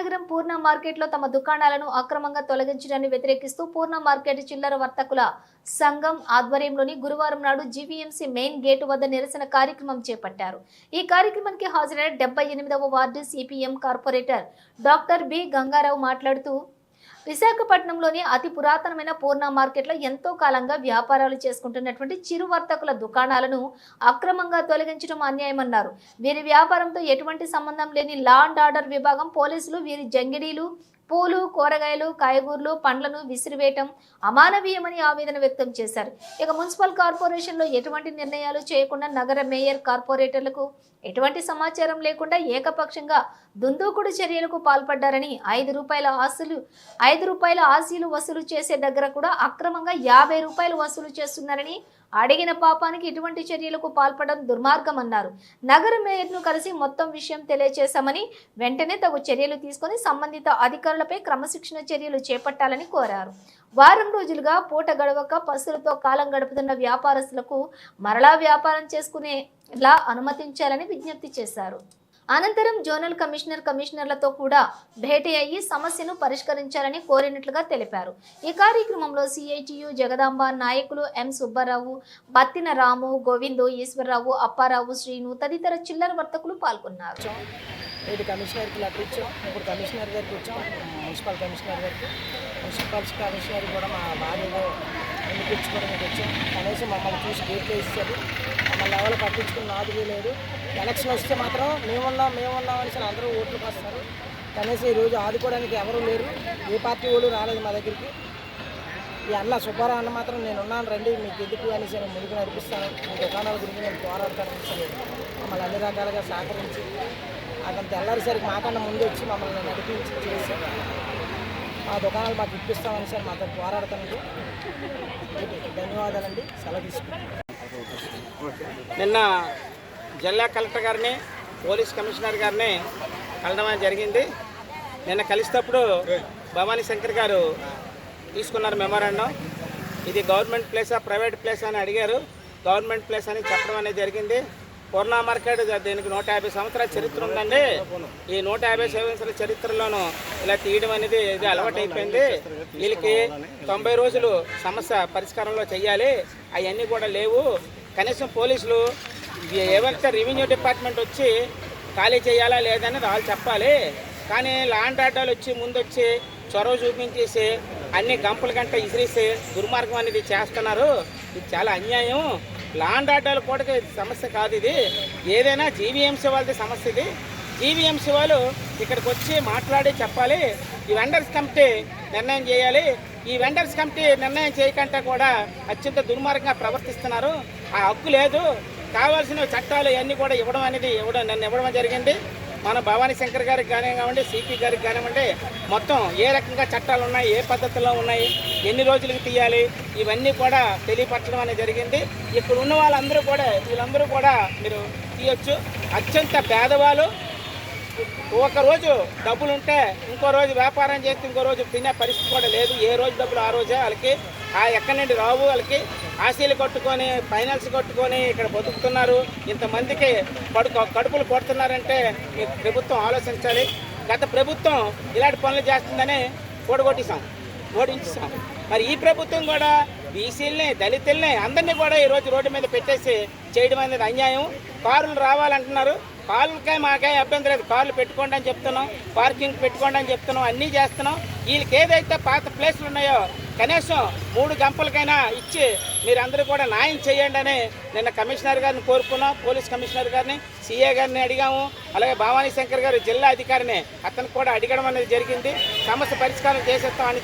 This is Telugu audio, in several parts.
విజయనగరం పూర్ణ మార్కెట్లో తమ దుకాణాలను అక్రమంగా తొలగించడాన్ని వ్యతిరేకిస్తూ పూర్ణ మార్కెట్ చిల్లర వర్తకుల సంఘం ఆధ్వర్యంలోని గురువారం నాడు జీవీఎంసీ మెయిన్ గేటు వద్ద నిరసన కార్యక్రమం చేపట్టారు. ఈ కార్యక్రమానికి హాజరైన 78వ ward CPM corporator doctor B Gangarao మాట్లాడుతూ విశాఖపట్నంలోని అతి పురాతనమైన పూర్ణ మార్కెట్లో ఎంతో కాలంగా వ్యాపారాలు చేసుకుంటున్నటువంటి చిరు వర్తకుల దుకాణాలను అక్రమంగా తొలగించడం అన్యాయమన్నారు. వీరి వ్యాపారంతో ఎటువంటి సంబంధం లేని లా అండ్ ఆర్డర్ విభాగం పోలీసులు వీరి జంగిడీలు పూలు, కూరగాయలు, కాయగూరలు, పండ్లను విసిరివేయటం అమానవీయమని ఆవేదన వ్యక్తం చేశారు. ఇక మున్సిపల్ కార్పొరేషన్లో ఎటువంటి నిర్ణయాలు చేయకుండా నగర మేయర్ కార్పొరేటర్లకు ఎటువంటి సమాచారం లేకుండా ఏకపక్షంగా దుందూకుడు చర్యలకు పాల్పడ్డారని 5 రూపాయల ఆశీలు వసూలు చేసే దగ్గర కూడా అక్రమంగా 50 రూపాయలు వసూలు చేస్తున్నారని, అడిగిన పాపానికి ఇటువంటి చర్యలకు పాల్పడడం దుర్మార్గమన్నారు. నగర మేయర్ను కలిసి మొత్తం విషయం తెలియజేశామని, వెంటనే తగు చర్యలు తీసుకొని సంబంధిత అధికారులపై క్రమశిక్షణ చర్యలు చేపట్టాలని కోరారు. వారం రోజులుగా పూట గడవక పసులతో కాలం గడుపుతున్న వ్యాపారస్తులకు మరలా వ్యాపారం చేసుకునేలా అనుమతించాలని విజ్ఞప్తి చేశారు. అనంతరం జోనల్ కమిషనర్లతో కూడా భేటీ అయ్యి సమస్యను పరిష్కరించాలని కోరినట్లుగా తెలిపారు. ఈ కార్యక్రమంలో సిఐటియు జగదాంబ నాయకులు ఎం సుబ్బారావు, బత్తిన రాము, గోవిందు, ఈశ్వరరావు, అప్పారావు, శ్రీను తదితర చిల్లర వర్తకులు పాల్గొన్నారు. కమిషనర్కి లెటర్ ఇచ్చాం. ఇప్పుడు కమిషనర్ గారికి వచ్చాం, మున్సిపల్ కమిషనర్ గారికి. మున్సిపల్ కమిషనర్ కూడా మా బాధ్యత ఎన్నిపించుకోవడానికి వచ్చాం. కనీసం మమ్మల్ని చూసి గేట్లో ఇచ్చారు. మమ్మల్ని ఎవరు పట్టించుకున్న నాదుగా లేదు. ఎలక్షన్ వస్తే మాత్రం మేమున్నాం అనేసి అందరూ ఓట్లకు వస్తారు. కనీసం ఈరోజు ఆదుకోవడానికి ఎవరూ లేరు. ఏ పార్టీ వాళ్ళు రాలేదు మా దగ్గరికి. ఈ అన్న సుబ్బారావు అన్న మాత్రం నేనున్నాను, రండి మీకు ఎందుకు అనేసి నేను ముందుకు నడిపిస్తాను, మీ దుకాణాల గురించి నేను పోరాడతాను మమ్మల్ని అన్ని రకాలుగా సహకరించి అతను తెల్లారిసరికి మాకన్నా ముందు వచ్చి మమ్మల్ని నడిపించి చేసి ఆ దుకాణాలు మాకు ఇప్పిస్తామని సార్ మాతో పోరాడుతానండి. ధన్యవాదాలండి. సెలవు తీసుకుంటాం. నిన్న జిల్లా కలెక్టర్ గారిని, పోలీస్ కమిషనర్ గారిని కలవడం జరిగింది. నిన్న కలిసేటప్పుడు భవానీ శంకర్ గారు తీసుకున్నారు మెమోరాండం. ఇది గవర్నమెంట్ ప్లేసా ప్రైవేట్ ప్లేస్ అని అడిగారు. గవర్నమెంట్ ప్లేస్ అని చెప్పడం అనేది జరిగింది. పూర్ణ మార్కెట్ దీనికి 150 సంవత్సరాల చరిత్ర ఉందండి. ఈ 150 సంవత్సరాల చరిత్రలోనూ ఇలా తీయడం అనేది ఇది అలవాటు అయిపోయింది. వీళ్ళకి 90 రోజులు సమస్య పరిష్కారంలో చెయ్యాలి, అవన్నీ కూడా లేవు. కనీసం పోలీసులు ఏవైతే రెవెన్యూ డిపార్ట్మెంట్ వచ్చి ఖాళీ చేయాలా లేదనేది వాళ్ళు చెప్పాలి. కానీ ల్యాండ్ ఆర్డర్లు వచ్చి ముందొచ్చి చొరవ చూపించేసి అన్ని గంపల గంట ఇసిరేసి దుర్మార్గం అనేది చేస్తున్నారు. ఇది చాలా అన్యాయం. ల్యాండ్ ఆర్డర్లు కూడా సమస్య కాదు, ఇది ఏదైనా జీవీఎంసీ వాళ్ళది సమస్య. ఇది జీవీఎంసీ వాళ్ళు ఇక్కడికి వచ్చి మాట్లాడి చెప్పాలి. ఈ వెండర్స్ కమిటీ నిర్ణయం చేయాలి. ఈ వెండర్స్ కమిటీ నిర్ణయం చేయకుండా కూడా అత్యంత దుర్మార్గంగా ప్రవర్తిస్తున్నారు. ఆ హక్కు లేదు. కావాల్సిన చట్టాలు ఇవన్నీ కూడా నన్ను ఇవ్వడం జరిగింది. మన భవానీ శంకర్ గారికి కానివ్వండి, సిపి గారికి కానివ్వండి, మొత్తం ఏ రకంగా చట్టాలు ఉన్నాయి, ఏ పద్ధతిలో ఉన్నాయి, ఎన్ని రోజులకి తీయాలి, ఇవన్నీ కూడా తెలియపరచడం అనేది జరిగింది. ఇక్కడ ఉన్న వీళ్ళందరూ కూడా మీరు తీయొచ్చు. అత్యంత పేదవాళ్ళు ఒక రోజు డబ్బులు ఉంటే ఇంకో రోజు వ్యాపారం చేస్తే ఇంకో రోజు తినే పరిస్థితి కూడా లేదు. ఏ రోజు డబ్బులు ఆ రోజే వాళ్ళకి ఎక్కడి నుండి రావు. వాళ్ళకి ఆశీలు కట్టుకొని ఫైనాన్స్ కట్టుకొని ఇక్కడ బతుకుతున్నారు. ఇంతమందికి కడుపులు కొడుతున్నారంటే ఈ ప్రభుత్వం ఆలోచించాలి. గత ప్రభుత్వం ఇలాంటి పనులు చేస్తుందని ఓడించేసాం. మరి ఈ ప్రభుత్వం కూడా బీసీలని, దళితుల్ని అందరినీ కూడా ఈరోజు రోడ్డు మీద పెట్టేసి చేయడం అనేది అన్యాయం. కారులు రావాలంటున్నారు. కార్లకే మాకే అభ్యంతరం లేదు. కార్లు పెట్టుకోండి అని చెప్తున్నాం, పార్కింగ్ పెట్టుకోండి అని చెప్తున్నాం, అన్నీ చేస్తున్నాం. వీళ్ళకి ఏదైతే పాత ప్లేస్లు ఉన్నాయో కనీసం 3 గంపలకైనా ఇచ్చి మీరందరూ కూడా న్యాయం చేయండి అని నిన్న కమిషనర్ గారిని కోరుకున్నాం. పోలీస్ కమిషనర్ గారిని, సిఏ గారిని అడిగాము. అలాగే భవానీ శంకర్ గారు జిల్లా అధికారిని అతను కూడా అడగడం అనేది జరిగింది. సమస్య పరిష్కారం చేసేస్తామని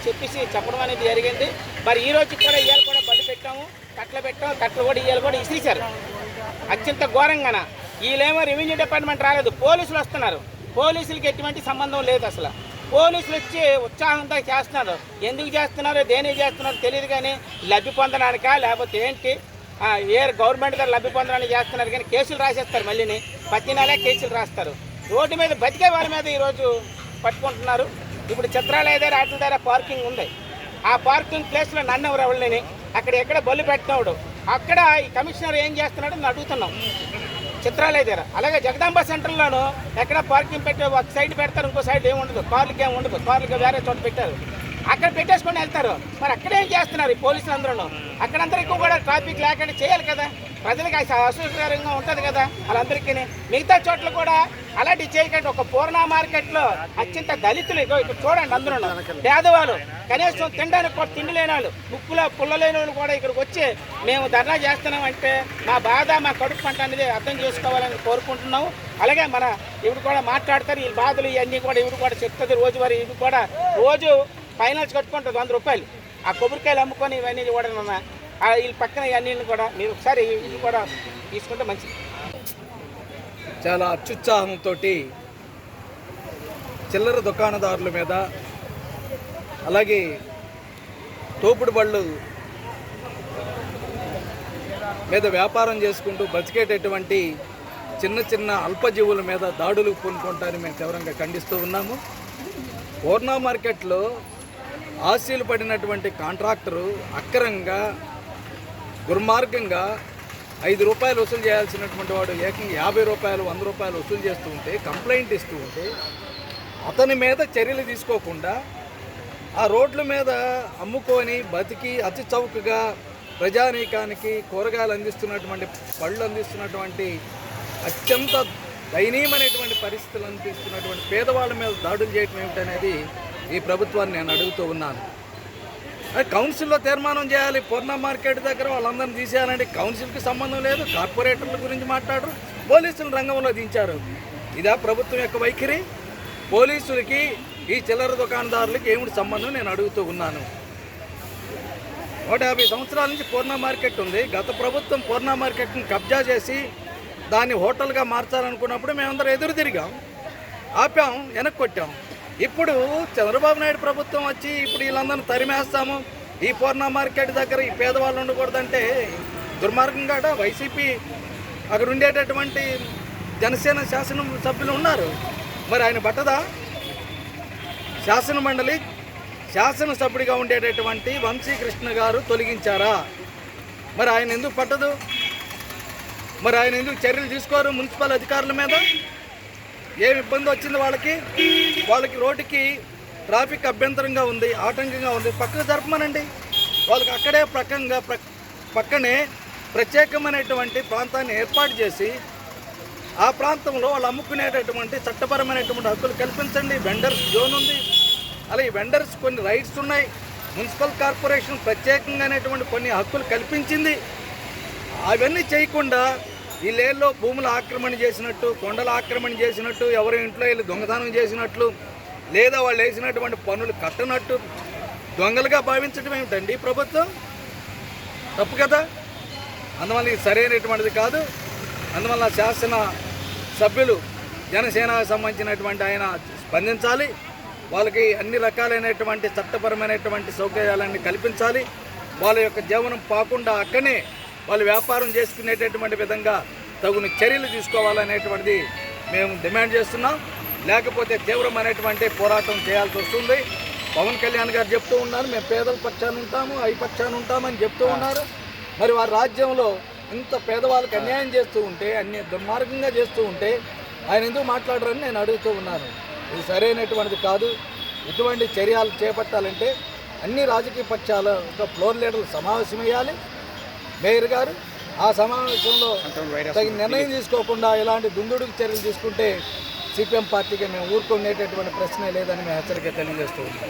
చెప్పడం అనేది జరిగింది. మరి ఈ రోజు కూడా ఇవాళ కూడా బళ్ళు పెట్టాము, కట్టలు కూడా ఇవాళ కూడా ఇసిరిశారు అత్యంత ఘోరంగాన. వీళ్ళేమో రెవెన్యూ డిపార్ట్మెంట్ రాలేదు, పోలీసులు వస్తున్నారు. పోలీసులకి ఎటువంటి సంబంధం లేదు. అసలు పోలీసులు వచ్చి ఉత్సాహంతో చేస్తున్నారు. ఎందుకు చేస్తున్నారో దేనికి చేస్తున్నారో తెలియదు. కానీ లబ్ధి పొందడానికా లేకపోతే ఏంటి, ఏ గవర్నమెంట్ దగ్గర లబ్ధి పొందడానికి చేస్తున్నారు. కానీ కేసులు రాసేస్తారు. మళ్ళీని ప్రతి నెల కేసులు రాస్తారు. రోడ్డు మీద బతికే వాళ్ళ మీద ఈరోజు పట్టుకుంటున్నారు. ఇప్పుడు చిత్రాలయ దగ్గర వాటి దగ్గర పార్కింగ్ ఉంది. ఆ పార్కింగ్ ప్లేస్లో నన్ను ఎవరిని అక్కడ ఎక్కడ బళ్ళు పెట్టినప్పుడు అక్కడ ఈ కమిషనర్ ఏం చేస్తున్నాడో అడుగుతున్నాం. చిత్రాలయ దగ్గర. అలాగే జగదాంబ సెంటర్లోనూ ఎక్కడ పార్కింగ్ పెట్టి ఒక సైడ్ పెడతారు, ఇంకో సైడ్ ఏమి ఉండదు, కార్లకి ఏమి ఉండదు, కార్లకి వేరే చోట పెట్టారు, అక్కడ పెట్టేసుకొని వెళ్తారు. మరి అక్కడేం చేస్తున్నారు ఈ పోలీసులు అందరూ? అక్కడందరికీ కూడా ట్రాఫిక్ లేకుండా చేయాలి కదా, ప్రజలకు అసౌకర్యంగా ఉంటుంది కదా వాళ్ళందరికీ. మిగతా చోట్ల కూడా అలాంటివి చేయకండి. ఒక పూర్ణ మార్కెట్లో అత్యంత దళితులు ఇక్కడ చూడండి, అందరూ పేదవాళ్ళు, కనీసం తినడానికి కూడా తిండి లేని వాళ్ళు, ముక్కులో పుల్ల లేని వాళ్ళు కూడా ఇక్కడికి వచ్చి మేము ధర్నా చేస్తున్నామంటే మా బాధ, మా కడుపు పంట అనేది అర్థం చేసుకోవాలని కోరుకుంటున్నాము. అలాగే మన ఇవి కూడా మాట్లాడతారు, ఈ బాధలు ఇవన్నీ కూడా ఇవి కూడా చెప్తుంది. రోజువారీ ఇవి కూడా రోజు ఫైనాన్స్ కట్టుకుంటుంది 100 రూపాయలు. ఆ కొబ్బరికాయలు అమ్ముకొని ఇవన్నీ కూడా వీళ్ళ పక్కన ఇవన్నీ కూడా మీరు ఒకసారి ఇవి కూడా తీసుకుంటే మంచిది. చాలా అత్యుత్సాహంతో చిల్లర దుకాణదారుల మీద, అలాగే తోపుడు బళ్ళు మీద వ్యాపారం చేసుకుంటూ బతికేటటువంటి చిన్న చిన్న అల్పజీవుల మీద దాడులు పూనుకుంటారని మేము తీవ్రంగా ఖండిస్తూ ఉన్నాము. పూర్ణ మార్కెట్లో ఆశీలు పడినటువంటి కాంట్రాక్టరు అక్రమంగా, దుర్మార్గంగా 5 రూపాయలు వసూలు చేయాల్సినటువంటి వాడు ఏకంగా 50 రూపాయలు, 100 రూపాయలు వసూలు చేస్తూ ఉంటే, కంప్లైంట్ ఇస్తూ ఉంటే అతని మీద చర్యలు తీసుకోకుండా ఆ రోడ్ల మీద అమ్ముకొని బతికి అతి చౌకగా ప్రజానీకానికి కూరగాయలు అందిస్తున్నటువంటి, పళ్ళు అందిస్తున్నటువంటి, అత్యంత దయనీయమైనటువంటి పరిస్థితులు అందిస్తున్నటువంటి పేదవాళ్ళ మీద దాడులు చేయటం ఏమిటనేది ఈ ప్రభుత్వాన్ని నేను అడుగుతూ ఉన్నాను. కౌన్సిల్లో తీర్మానం చేయాలి. పూర్ణ మార్కెట్ దగ్గర వాళ్ళందరినీ తీసేయాలంటే కౌన్సిల్కి సంబంధం లేదు, కార్పొరేటర్ల గురించి మాట్లాడరు, పోలీసులు రంగంలో దించారు. ఇదా ప్రభుత్వం యొక్క వైఖరి? పోలీసులకి ఈ చిల్లర దుకాణదారులకి ఏమిటి సంబంధం నేను అడుగుతూ ఉన్నాను. 150 సంవత్సరాల నుంచి పూర్ణ మార్కెట్ ఉంది. గత ప్రభుత్వం పూర్ణ మార్కెట్ని కబ్జా చేసి దాన్ని హోటల్గా మార్చాలనుకున్నప్పుడు మేమందరం ఎదురు తిరిగాం, ఆపాం, వెనక్కి కొట్టాం. ఇప్పుడు చంద్రబాబు నాయుడు ప్రభుత్వం వచ్చి ఇప్పుడు వీళ్ళందరినీ తరిమేస్తాము, ఈ పూర్ణ మార్కెట్ దగ్గర ఈ పేదవాళ్ళు ఉండకూడదంటే దుర్మార్గంగా వైసీపీ అక్కడ ఉండేటటువంటి జనసేన శాసన సభ్యులు ఉన్నారు. మరి ఆయన పట్టదా? శాసన మండలి శాసనసభ్యుడిగా ఉండేటటువంటి వంశీకృష్ణ గారు తొలగించారా? మరి ఆయన ఎందుకు పట్టదు? మరి ఆయన ఎందుకు చర్యలు తీసుకోరు మున్సిపల్ అధికారుల మీద? ఏమి ఇబ్బంది వచ్చింది వాళ్ళకి రోడ్డుకి ట్రాఫిక్ అభ్యంతరంగా ఉంది, ఆటంకంగా ఉంది, పక్కకు జరపమనండి. వాళ్ళకి అక్కడే పక్కనే ప్రత్యేకమైనటువంటి ప్రాంతాన్ని ఏర్పాటు చేసి ఆ ప్రాంతంలో వాళ్ళు అమ్ముకునేటటువంటి చట్టపరమైనటువంటి హక్కులు కల్పించండి. వెండర్స్ జోన్ ఉంది, అలాగే వెండర్స్ కొన్ని రైట్స్ ఉన్నాయి. మున్సిపల్ కార్పొరేషన్ ప్రత్యేకంగానేటువంటి కొన్ని హక్కులు కల్పించింది. అవన్నీ చేయకుండా వీళ్ళేళ్ళలో భూములు ఆక్రమణ చేసినట్టు, కొండలు ఆక్రమణ చేసినట్టు, ఎవరి ఇంట్లో వీళ్ళు దొంగతనం చేసినట్లు, లేదా వాళ్ళు వేసినటువంటి పనులు కట్టనట్టు దొంగలుగా భావించడం ఏమిటండి ప్రభుత్వం? తప్పు కదా. అందువల్ల ఇది సరైనటువంటిది కాదు. అందువల్ల శాసన సభ్యులు జనసేనకు సంబంధించినటువంటి ఆయన స్పందించాలి. వాళ్ళకి అన్ని రకాలైనటువంటి చట్టపరమైనటువంటి సౌకర్యాలన్నీ కల్పించాలి. వాళ్ళ యొక్క జీవనం పోకుండా అక్కడనే వాళ్ళు వ్యాపారం చేసుకునేటటువంటి విధంగా తగిన చర్యలు తీసుకోవాలనేటువంటిది మేము డిమాండ్ చేస్తున్నాం. లేకపోతే తీవ్రమైనటువంటి పోరాటం చేయాల్సి వస్తుంది. పవన్ కళ్యాణ్ గారు చెప్తూ ఉన్నారు, మేము పేదల పక్షాన ఉంటాము, ఐ పక్షాన ఉంటామని చెప్తూ ఉన్నారు. మరి వారి రాజ్యంలో ఇంత పేదవాళ్ళకి అన్యాయం చేస్తూ ఉంటే, అన్ని దుర్మార్గంగా చేస్తూ ఉంటే ఆయన ఎందుకు మాట్లాడరని నేను అడుగుతూ ఉన్నాను. ఇది సరైనటువంటిది కాదు. ఇటువంటి చర్యలు చేపట్టాలంటే అన్ని రాజకీయ పక్షాల ఫ్లోర్ లీడర్లు సమావేశమయ్యాలి. మేయర్ గారు ఆ సమావేశంలో తగిన నిర్ణయం తీసుకోకుండా ఇలాంటి దుందుడుకు చర్యలు తీసుకుంటే సిపిఎం పార్టీకి మేము ఊరుకునేటటువంటి ప్రశ్నే లేదని మేము హెచ్చరిక తెలియజేస్తూ ఉన్నాం.